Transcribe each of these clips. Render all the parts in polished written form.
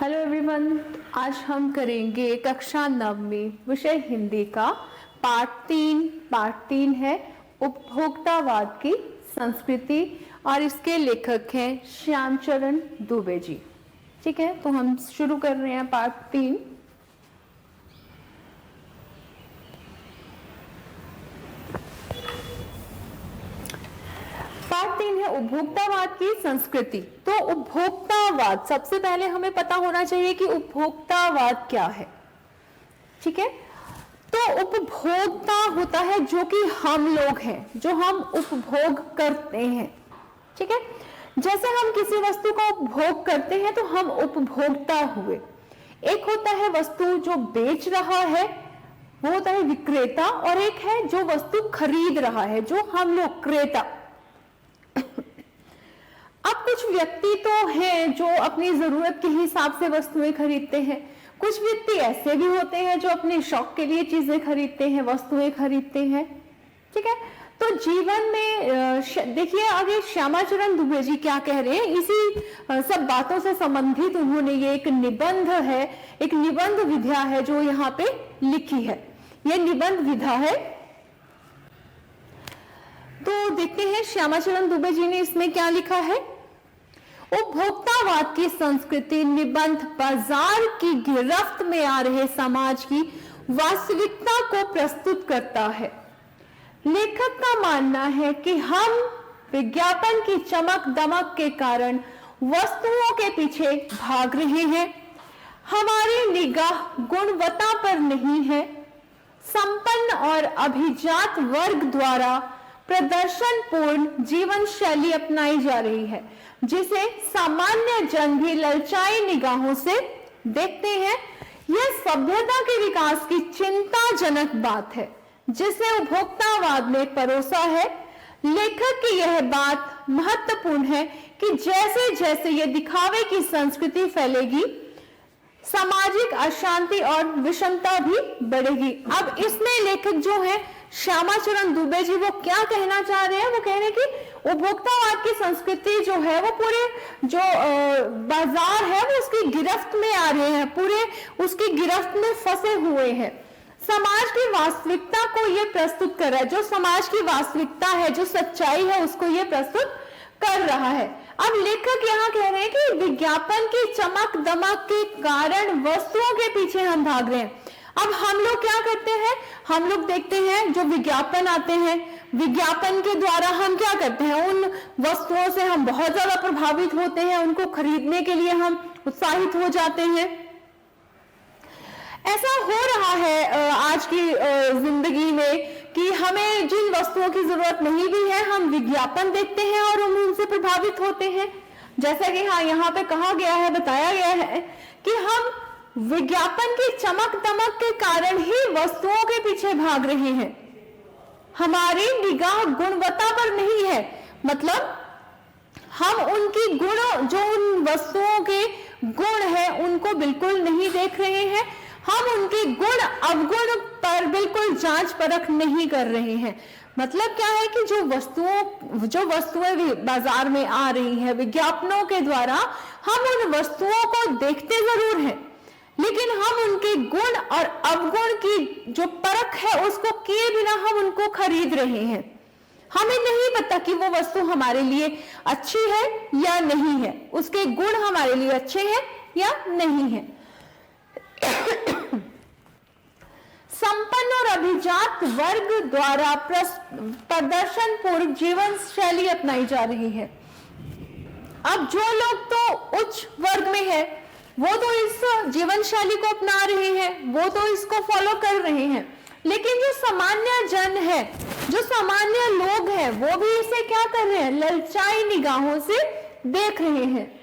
Hello everyone, आज हम करेंगे कक्षा 9वीं विषय हिंदी का पार्ट 3 है उपभोक्तावाद की संस्कृति और इसके लेखक हैं श्यामचरण दुबे जी। ठीक है, तो हम शुरू कर रहे हैं पार्ट 3। पार्ट 3 है उपभोक्तावाद की संस्कृति। तो उपभोक्तावाद, सबसे पहले हमें पता होना चाहिए कि उपभोक्तावाद क्या है। ठीक है, तो उपभोक्ता होता है जो कि हम लोग हैं, जो हम उपभोग करते हैं। ठीक है, जैसे हम किसी वस्तु का उपभोग करते हैं तो हम उपभोक्ता हुए। एक होता है वस्तु जो बेच रहा है, वो होता है विक्रेता, और एक है जो वस्तु खरीद रहा है, जो हम लोग क्रेता। अब कुछ व्यक्ति तो हैं जो अपनी जरूरत के हिसाब से वस्तुएं खरीदते हैं, कुछ व्यक्ति ऐसे भी होते हैं जो अपने शौक के लिए चीजें खरीदते हैं, वस्तुएं खरीदते हैं। ठीक है, तो जीवन में देखिए आगे श्यामाचरण दुबे जी क्या कह रहे हैं, इसी सब बातों से संबंधित उन्होंने ये एक निबंध है, एक निबंध विधा है जो यहाँ पे लिखी है। ये निबंध विधा है, तो देखते हैं श्यामाचरण दुबे जी ने इसमें क्या लिखा है। उपभोक्तावाद की संस्कृति निबंध बाजार की गिरफ्त में आ रहे समाज की वास्तविकता को प्रस्तुत करता है। लेखक का मानना है कि हम विज्ञापन की चमक दमक के कारण वस्तुओं के पीछे भाग रहे हैं। हमारी निगाह गुणवत्ता पर नहीं है। संपन्न और अभिजात वर्ग द्वारा प्रदर्शनपूर्ण जीवन शैली अपनाई जा रही है, जिसे सामान्य जन भी ललचाई निगाहों से देखते हैं। यह सभ्यता के विकास की चिंताजनक बात है, जिसे उपभोक्तावाद ने परोसा है। लेखक की यह बात महत्वपूर्ण है कि जैसे जैसे यह दिखावे की संस्कृति फैलेगी, सामाजिक अशांति और विषमता भी बढ़ेगी। अब इसमें लेखक जो है श्यामाचरण दुबे जी, वो क्या कहना चाह रहे हैं, वो कह रहे हैं कि उपभोक्तावाद की संस्कृति जो है वो पूरे जो बाजार है वो उसकी गिरफ्त में आ रहे हैं, पूरे उसकी गिरफ्त में फंसे हुए हैं। समाज की वास्तविकता को ये प्रस्तुत कर रहा है, जो समाज की वास्तविकता है, जो सच्चाई है, उसको ये प्रस्तुत कर रहा है। अब लेखक यहाँ कह रहे हैं कि विज्ञापन की चमक दमक के कारण वस्तुओं के पीछे हम भाग रहे हैं। अब हम लोग क्या करते हैं, हम लोग देखते हैं जो विज्ञापन आते हैं, विज्ञापन के द्वारा हम क्या करते हैं, उन वस्तुओं से हम बहुत ज्यादा प्रभावित होते हैं, उनको खरीदने के लिए हम उत्साहित हो जाते हैं। ऐसा हो रहा है आज की जिंदगी में कि हमें जिन वस्तुओं की जरूरत नहीं भी है, हम विज्ञापन देखते हैं और हम उनसे प्रभावित होते हैं। जैसा कि हाँ यहाँ पे कहा गया है, बताया गया है कि हम विज्ञापन की चमक दमक के कारण ही वस्तुओं के पीछे भाग रहे हैं। हमारी निगाह गुणवत्ता पर नहीं है, मतलब हम उनकी गुण, जो उन वस्तुओं के गुण है, उनको बिल्कुल नहीं देख रहे हैं। हम उनके गुण अवगुण पर बिल्कुल जांच परख नहीं कर रहे हैं। मतलब क्या है कि जो वस्तुएं बाजार में आ रही है विज्ञापनों के द्वारा, हम उन वस्तुओं को देखते जरूर हैं, लेकिन हम उनके गुण और अवगुण की जो परख है उसको किए बिना हम उनको खरीद रहे हैं। हमें नहीं पता कि वो वस्तु हमारे लिए अच्छी है या नहीं है, उसके गुण हमारे लिए अच्छे हैं या नहीं है। संपन्न और अभिजात वर्ग द्वारा प्रदर्शन पूर्वक जीवन शैली अपनाई जा रही है। अब जो लोग तो उच्च वर्ग में है, वो तो इस जीवन शैली को अपना रहे हैं, वो तो इसको फॉलो कर रहे हैं, लेकिन जो सामान्य जन है, जो सामान्य लोग हैं, वो भी इसे क्या कर रहे हैं, ललचाई निगाहों से देख रहे हैं।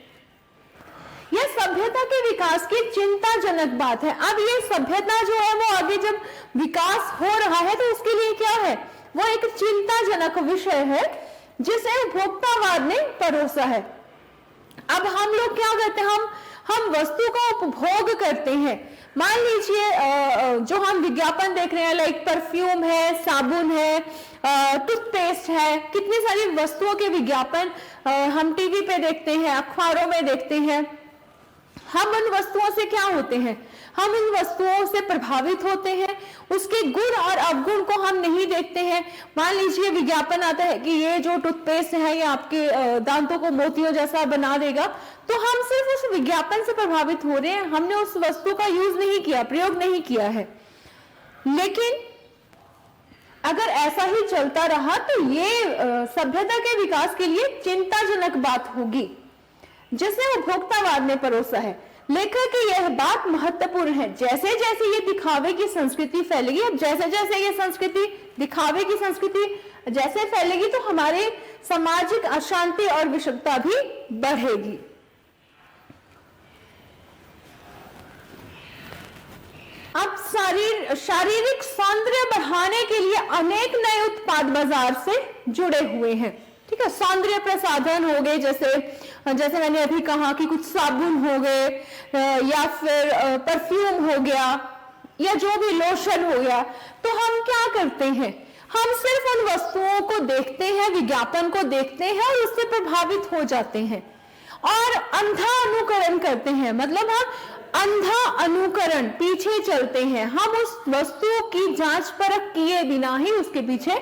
यह सभ्यता के विकास की चिंताजनक बात है। अब ये सभ्यता जो है वो आगे जब विकास हो रहा है तो उसके लिए क्या है, वो एक चिंताजनक विषय है जिसे उपभोक्तावाद ने परोसा है। अब हम लोग क्या करते हैं, हम वस्तु का उपभोग करते हैं। मान लीजिए जो हम विज्ञापन देख रहे हैं, लाइक परफ्यूम है, साबुन है, टूथपेस्ट है, कितनी सारी वस्तुओं के विज्ञापन हम टीवी पे देखते हैं, अखबारों में देखते हैं। हम उन वस्तुओं से क्या होते हैं, हम उन वस्तुओं से प्रभावित होते हैं, उसके गुण और अवगुण को हम नहीं देखते हैं। मान लीजिए विज्ञापन आता है कि ये जो टूथपेस्ट है ये आपके दांतों को मोतियों जैसा बना देगा, तो हम सिर्फ उस विज्ञापन से प्रभावित हो रहे हैं, हमने उस वस्तु का यूज नहीं किया, प्रयोग नहीं किया है। लेकिन अगर ऐसा ही चलता रहा तो ये सभ्यता के विकास के लिए चिंताजनक बात होगी, जिसे उपभोक्तावाद ने परोसा है। लेखक की यह बात महत्वपूर्ण है। जैसे जैसे ये दिखावे की संस्कृति फैलेगी, अब जैसे जैसे ये संस्कृति, दिखावे की संस्कृति जैसे फैलेगी, तो हमारे सामाजिक अशांति और विषमता भी बढ़ेगी। अब शारीरिक सौंदर्य बढ़ाने के लिए अनेक नए उत्पाद बाजार से जुड़े हुए हैं। ठीक है, सौंदर्य प्रसाधन हो गए, जैसे मैंने अभी कहा कि कुछ साबुन हो गए, या फिर परफ्यूम हो गया, या जो भी लोशन हो गया। तो हम क्या करते हैं, हम सिर्फ उन वस्तुओं को देखते हैं, विज्ञापन को देखते हैं और उससे प्रभावित हो जाते हैं और अंधा अनुकरण करते हैं। मतलब हम अंधा अनुकरण, पीछे चलते हैं, हम उस वस्तु की जांच परख किए बिना ही उसके पीछे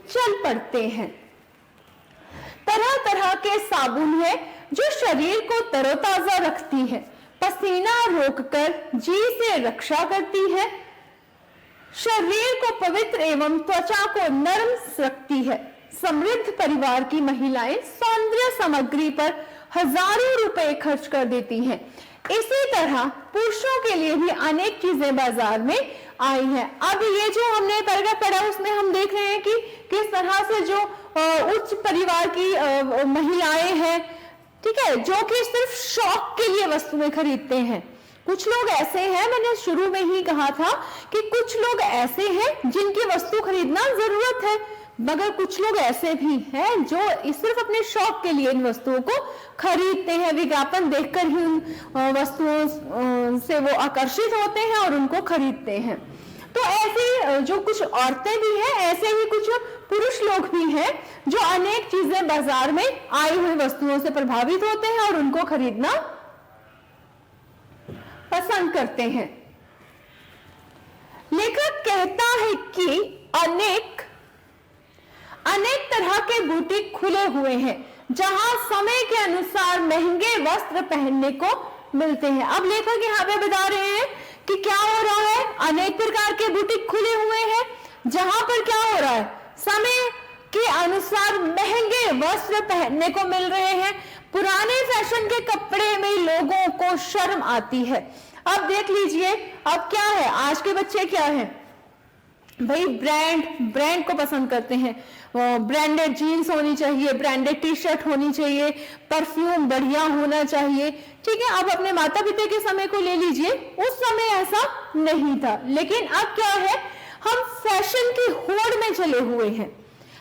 चल पड़ते हैं। तरह तरह के साबुन है जो शरीर को तरोताजा रखती है, पसीना रोककर जी से रक्षा करती है, शरीर को पवित्र एवं त्वचा को नरम रखती है। समृद्ध परिवार की महिलाएं सौंदर्य सामग्री पर हजारों रुपए खर्च कर देती हैं। इसी तरह पुरुषों के लिए भी अनेक चीजें बाजार में आई हैं। अब ये जो हमने पैराग्राफ पढ़ा उसमें हम देख रहे हैं कि किस तरह से जो उच्च परिवार की महिलाएं हैं, ठीक है, जो कि सिर्फ शौक के लिए वस्तुएं खरीदते हैं। कुछ लोग ऐसे हैं, मैंने शुरू में ही कहा था कि कुछ लोग ऐसे हैं जिनकी वस्तु खरीदना जरूरत है, मगर कुछ लोग ऐसे भी हैं जो सिर्फ अपने शौक के लिए इन वस्तुओं को खरीदते हैं, विज्ञापन देखकर ही उन वस्तुओं से वो आकर्षित होते हैं और उनको खरीदते हैं। तो ऐसी जो कुछ औरतें भी हैं, ऐसे ही कुछ पुरुष लोग भी हैं जो अनेक चीजें बाजार में आई हुई वस्तुओं से प्रभावित होते हैं और उनको खरीदना पसंद करते हैं। लेखक कहता है कि अनेक तरह के बुटीक खुले हुए हैं जहां समय के अनुसार महंगे वस्त्र पहनने को मिलते हैं। अब लेखक यहाँ पे बता रहे हैं कि क्या हो रहा है, अनेक प्रकार के बुटीक खुले हुए हैं जहां पर क्या हो रहा है, समय के अनुसार महंगे वस्त्र पहनने को मिल रहे हैं। पुराने फैशन के कपड़े में लोगों को शर्म आती है। अब देख लीजिए, अब क्या है, आज के बच्चे क्या है भाई, ब्रांड को पसंद करते हैं। ब्रांडेड जीन्स होनी चाहिए, ब्रांडेड टी शर्ट होनी चाहिए, परफ्यूम बढ़िया होना चाहिए। ठीक है, अब अपने माता पिता के समय को ले लीजिए, उस समय ऐसा नहीं था। लेकिन अब क्या है, हम फैशन की होड़ में चले हुए हैं।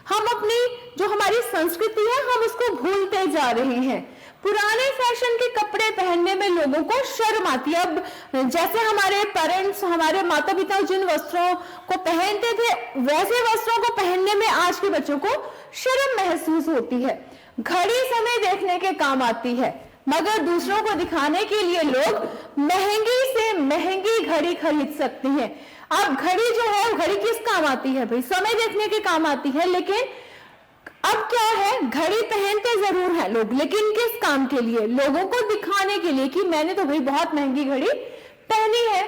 हम अपनी जो हमारी संस्कृति है हम उसको भूलते जा रहे हैं। पुराने फैशन के कपड़े पहनने में लोगों को शर्म आती है। अब जैसे हमारे पेरेंट्स, हमारे माता पिता जिन वस्त्रों को पहनते थे, वैसे वस्त्रों को पहनने में आज के बच्चों को शर्म महसूस होती है। घड़ी समय देखने के काम आती है, मगर दूसरों को दिखाने के लिए लोग महंगी से महंगी घड़ी खरीद सकते हैं। अब घड़ी जो है, घड़ी किस काम आती है भाई, समय देखने के काम आती है। लेकिन अब क्या है, घड़ी पहनते जरूर है लोग, लेकिन किस काम के लिए, लोगों को दिखाने के लिए कि मैंने तो भाई बहुत महंगी घड़ी पहनी है।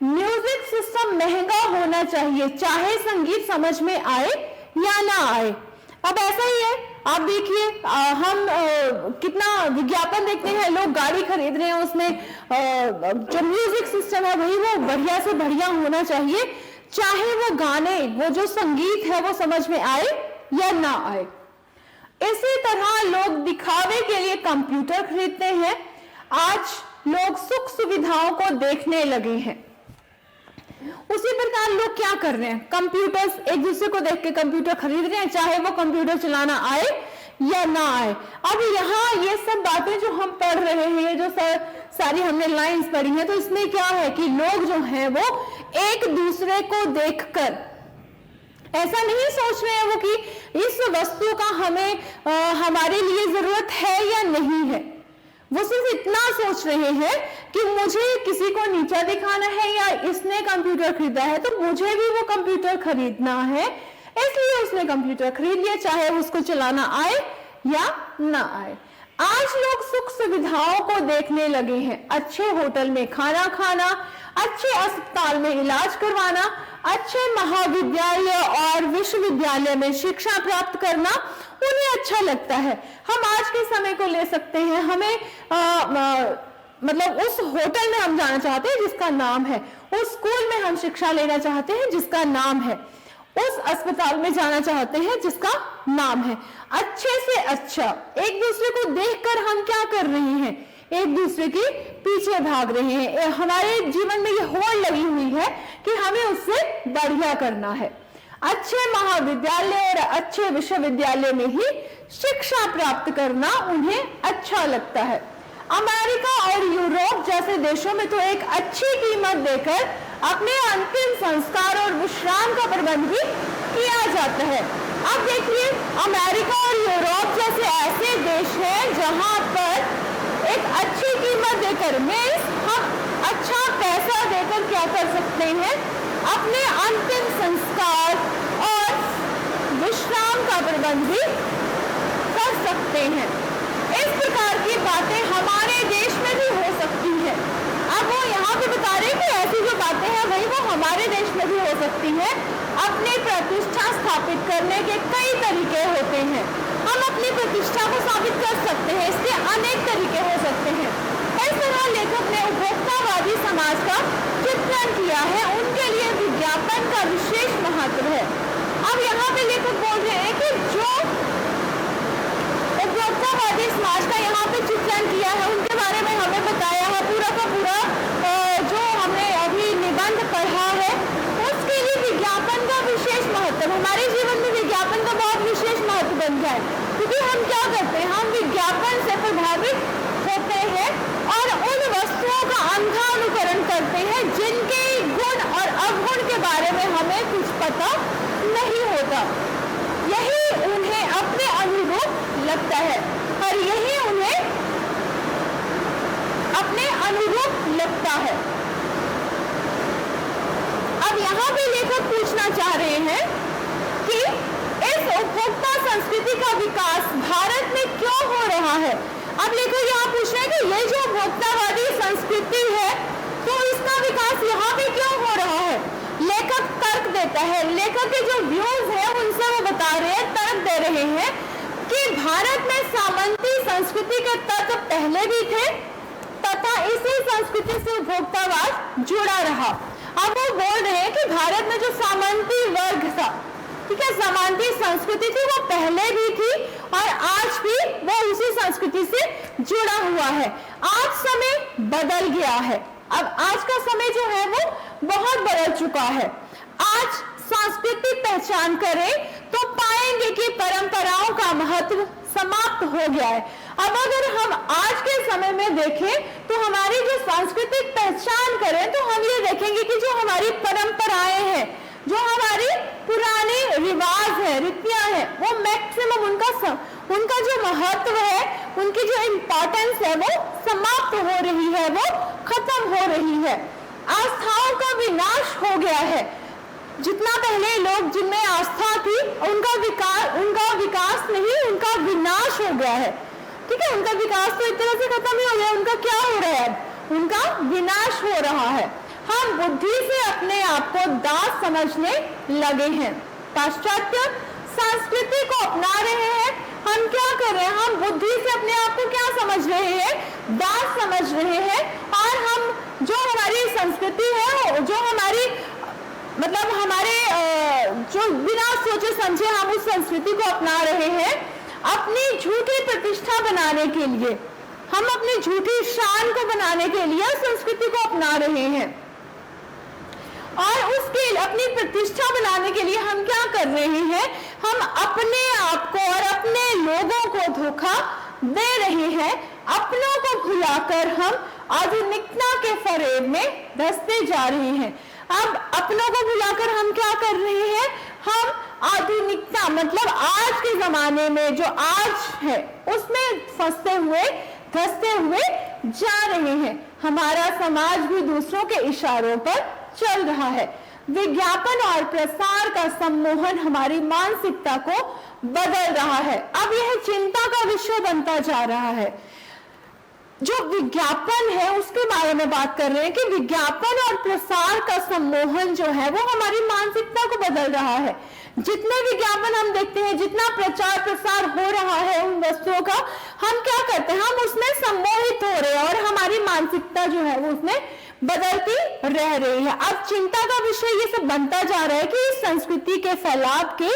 म्यूजिक सिस्टम महंगा होना चाहिए, चाहे संगीत समझ में आए या ना आए। अब ऐसा ही है, आप देखिए हम कितना विज्ञापन देखते हैं, लोग गाड़ी खरीद रहे हैं, उसमें जो म्यूजिक सिस्टम है भाई वो बढ़िया से बढ़िया होना चाहिए, चाहे वो गाने, वो जो संगीत है वो समझ में आए या ना आए। इसी तरह लोग दिखावे के लिए कंप्यूटर खरीदते हैं। आज लोग सुख सुविधाओं को देखने लगे हैं। उसी प्रकार लोग क्या कर रहे हैं, कंप्यूटर्स, एक दूसरे को देख के कंप्यूटर खरीद रहे हैं, चाहे वो कंप्यूटर चलाना आए या ना आए। अब यहाँ ये सब बातें जो हम पढ़ रहे हैं, जो सारी हमने लाइंस पढ़ी हैं, तो इसमें क्या है कि लोग जो हैं वो एक दूसरे को देखकर ऐसा नहीं सोच रहे हैं वो कि इस वस्तु का हमें हमारे लिए जरूरत है या नहीं है। वो सिर्फ इतना सोच रहे हैं कि मुझे किसी को नीचा दिखाना है या इसने कंप्यूटर खरीदा है तो मुझे भी वो कंप्यूटर खरीदना है, इसलिए उसने कंप्यूटर खरीद लिया, चाहे उसको चलाना आए या ना आए। आज लोग सुख सुविधाओं को देखने लगे हैं, अच्छे होटल में खाना खाना, अच्छे अस्पताल में इलाज करवाना, अच्छे महाविद्यालय और विश्वविद्यालय में शिक्षा प्राप्त करना उन्हें अच्छा लगता है। हम आज के समय को ले सकते हैं, हमें मतलब उस होटल में हम जाना चाहते हैं जिसका नाम है, उस स्कूल में हम शिक्षा लेना चाहते हैं जिसका नाम है, उस अस्पताल में जाना चाहते हैं जिसका नाम है। अच्छे से अच्छा एक दूसरे को देखकर हम क्या कर रहे हैं, एक दूसरे के पीछे भाग रहे हैं। हमारे जीवन में ये होड़ लगी हुई है कि हमें उससे बढ़िया करना है। अच्छे महाविद्यालय और अच्छे विश्वविद्यालय में ही शिक्षा प्राप्त करना उन्हें अच्छा लगता है। अमेरिका और यूरोप जैसे देशों में तो एक अच्छी कीमत देकर अपने अंतिम संस्कार और विश्राम का प्रबंध भी किया जाता है। अब देखिए, अमेरिका और यूरोप जैसे ऐसे देश हैं जहां पर एक अच्छी कीमत देकर, मीन्स हम अच्छा पैसा देकर क्या कर सकते हैं, अपने अंतिम संस्कार और विश्राम का प्रबंध भी कर सकते हैं। इस प्रकार की बातें हमारे देश में भी हो सकती है। अब वो यहाँ पे बता रहे हैं कि ऐसी जो बातें हैं वही वो हमारे देश में भी हो सकती है। अपनी प्रतिष्ठा स्थापित करने के कई तरीके होते हैं। हम अपनी प्रतिष्ठा को साबित कर सकते हैं, इसके अनेक तरीके हो सकते हैं। इस तरह लेखक ने उपभोक्तावादी समाज का चित्रण किया है, उनके लिए विज्ञापन का विशेष महत्व है। अब यहाँ पे लेखक बोल रहे हैं कि जो उपभोक्तावादी समाज का यहाँ पे चित्रण किया है उनके बारे में हमें बताया है, पूरा का पूरा जो हमने अभी निबंध पढ़ा है उसके लिए विज्ञापन का विशेष महत्व, हमारे जीवन में विज्ञापन का बहुत विशेष महत्व बन गया है। क्योंकि हम क्या करते हैं, हम विज्ञापन से प्रभावित होते हैं और उन वस्तुओं का अंधा अनुकरण करते हैं जिनके गुण और अवगुण के बारे में हमें कुछ पता नहीं होता। यही उन्हें अपने अनुरूप लगता है और यही उन्हें अपने अनुरूप लगता है। अब यहाँ पे लेखक पूछना चाह रहे हैं कि इस उपभोक्ता संस्कृति का विकास भारत में क्यों हो रहा है। अब लेखक यहाँ पूछ रहे हैं कि ये जो उपभोक्तावादी संस्कृति है तो इसका विकास यहाँ पे क्यों हो रहा है। लेखक तर्क देता है, लेखक के जो व्यूज है उनसे वो बता रहे हैं, तर्क दे रहे हैं कि भारत में सामंती संस्कृति के तत्व पहले भी थे तथा इसी संस्कृति से उपभोक्तावाद जुड़ा रहा। अब वो बोल रहे हैं कि भारत में जो सामंती वर्ग था, ठीक है, सामंती संस्कृति थी वो पहले भी थी और आज भी वो उसी संस्कृति से जुड़ा हुआ है। आज समय बदल गया है, अब आज का समय जो है वो बहुत बदल चुका है। आज सांस्कृतिक पहचान करें तो पाएंगे कि परंपराओं का महत्व समाप्त हो गया है। अब अगर हम आज के समय में देखें तो हमारी जो सांस्कृतिक पहचान करें तो हम ये देखेंगे कि जो हमारी परंपराएं हैं, जो हमारी पुराने रिवाज है, रीतियां हैं, वो मैक्सिमम उनका जो महत्व है, उनकी जो इम्पोर्टेंस है वो समाप्त हो रही है, वो खत्म हो रही है। आस्थाओं का विनाश हो गया है। जितना पहले लोग जिनमें आस्था थी उनका विकास नहीं, उनका विनाश हो गया है। ठीक है, उनका विकास तो एक तरह से खत्म ही हो गया, उनका क्या हो रहा है, उनका विनाश हो रहा है। हम बुद्धि से अपने आप को दास समझने लगे हैं, पाश्चात्य संस्कृति को अपना रहे हैं। हम क्या कर रहे हैं, हम बुद्धि से अपने आप को क्या समझ रहे हैं, दास समझ रहे हैं। और हम जो हमारी संस्कृति है, जो हमारी मतलब हमारे जो बिना सोचे समझे हम उस संस्कृति को अपना रहे हैं अपनी झूठी प्रतिष्ठा बनाने के लिए, हम अपनी झूठी शान को बनाने के लिए संस्कृति को अपना रहे हैं। और उसके अपनी प्रतिष्ठा बनाने के लिए हम क्या कर रहे हैं, हम अपने आप को और अपने लोगों को धोखा दे रहे हैं। अपनों को भुलाकर हम आधुनिकता के फरेब में धंसते जा रहे हैं। अब अपनों को भुलाकर हम क्या कर रहे हैं, हम आधुनिकता मतलब आज के जमाने में जो आज है उसमें फंसते हुए धंसते हुए जा रहे हैं। हमारा समाज भी दूसरों के इशारों पर चल रहा है। विज्ञापन और प्रसार का सम्मोहन हमारी मानसिकता को बदल रहा है। अब यह चिंता का विषय बनता जा रहा है। जो विज्ञापन है उसके बारे में बात कर रहे हैं कि विज्ञापन और प्रसार का सम्मोहन जो है वो हमारी मानसिकता को बदल रहा है। जितने विज्ञापन हम देखते हैं, जितना प्रचार प्रसार हो रहा है उन वस्तुओं का, हम क्या करते हैं, हम उसमें सम्मोहित हो रहे हैं और हमारी मानसिकता जो है वो उसमें बदलती रह रही है। अब चिंता का विषय ये सब बनता जा रहा है कि इस संस्कृति के फैलाव के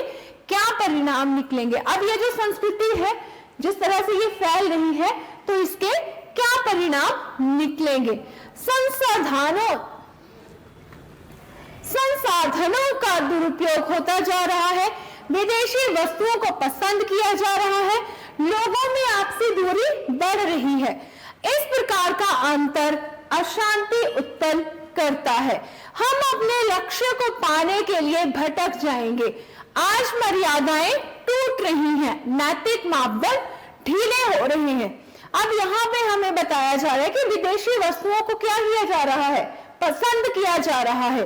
क्या परिणाम निकलेंगे। अब ये जो संस्कृति है जिस तरह से ये फैल रही है तो इसके क्या परिणाम निकलेंगे। संसाधनों का दुरुपयोग होता जा रहा है, विदेशी वस्तुओं को पसंद किया जा रहा है, लोगों में आपसी दूरी बढ़ रही है। इस प्रकार का अंतर अशांति उत्पन्न करता है। हम अपने लक्ष्य को पाने के लिए भटक जाएंगे। आज मर्यादाएं टूट रही हैं, नैतिक मापदंड ढीले हो रहे हैं। अब यहाँ पे हमें बताया जा रहा है कि विदेशी वस्तुओं को क्या किया जा रहा है, पसंद किया जा रहा है।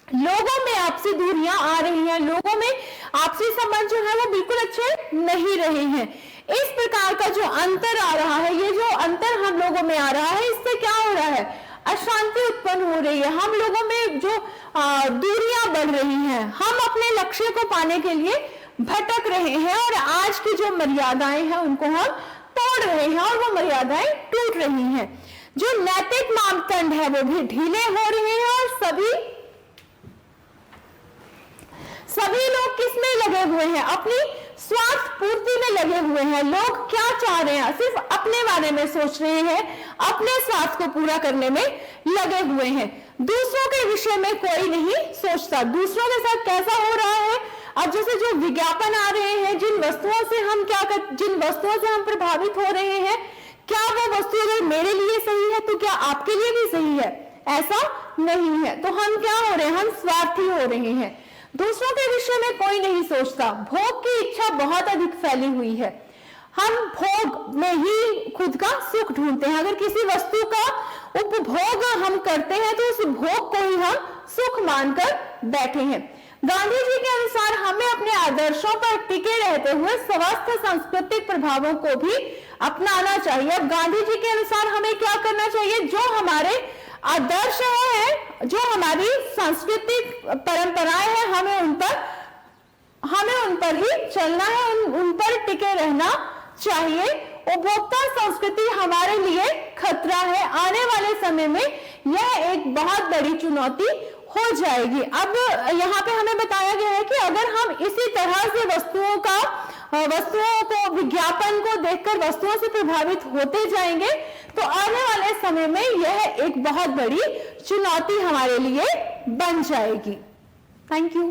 लोगों में आपसी दूरियां आ रही हैं, लोगों में आपसी संबंध जो है वो बिल्कुल अच्छे नहीं रहे हैं। इस प्रकार का जो अंतर आ रहा है, ये जो अंतर हम लोगों में आ रहा है, इससे क्या हो रहा है, अशांति उत्पन्न हो रही है। हम लोगों में जो दूरियां बढ़ रही हैं, हम अपने लक्ष्य को पाने के लिए भटक रहे हैं और आज की जो मर्यादाएं हैं उनको हम तोड़ रहे हैं और वो मर्यादाएं टूट रही हैं। जो नैतिक मापदंड है वो भी ढीले हो रहे हैं और सभी लोग किसमें लगे हुए हैं, अपनी स्वार्थ पूर्ति में लगे हुए हैं। लोग क्या चाह रहे हैं, सिर्फ अपने बारे में सोच रहे हैं, अपने स्वार्थ को पूरा करने में लगे हुए हैं। दूसरों के विषय में कोई नहीं सोचता। दूसरों के साथ कैसा हो रहा है, अब जैसे जो विज्ञापन आ रहे हैं, जिन वस्तुओं से हम प्रभावित हो रहे हैं, क्या वो वस्तु अगर मेरे लिए सही है तो क्या आपके लिए भी सही है? ऐसा नहीं है। तो हम क्या हो रहे हैं, हम स्वार्थी हो रहे हैं। दूसरों के विषय में कोई नहीं सोचता। भोग की इच्छा बहुत अधिक फैली हुई है। हम भोग में ही खुद का सुख ढूंढते हैं। अगर किसी वस्तु का उपभोग हम करते हैं तो उस भोग को ही हम सुख मानकर बैठे हैं। गांधी जी के अनुसार हमें अपने आदर्शों पर टिके रहते हुए स्वस्थ सांस्कृतिक प्रभावों को भी अपनाना चाहिए। अब गांधी जी के अनुसार हमें क्या करना चाहिए, जो हमारे आदर्श है, जो हमारी सांस्कृतिक परंपराएं हैं, हमें उन पर ही चलना है, उन पर टिके रहना चाहिए। उपभोक्ता संस्कृति हमारे लिए खतरा है। आने वाले समय में यह एक बहुत बड़ी चुनौती हो जाएगी। अब यहाँ पे हमें बताया गया है कि अगर हम इसी तरह से वस्तुओं को, विज्ञापन को देखकर वस्तुओं से प्रभावित होते जाएंगे तो आने वाले समय में यह एक बहुत बड़ी चुनौती हमारे लिए बन जाएगी। Thank you.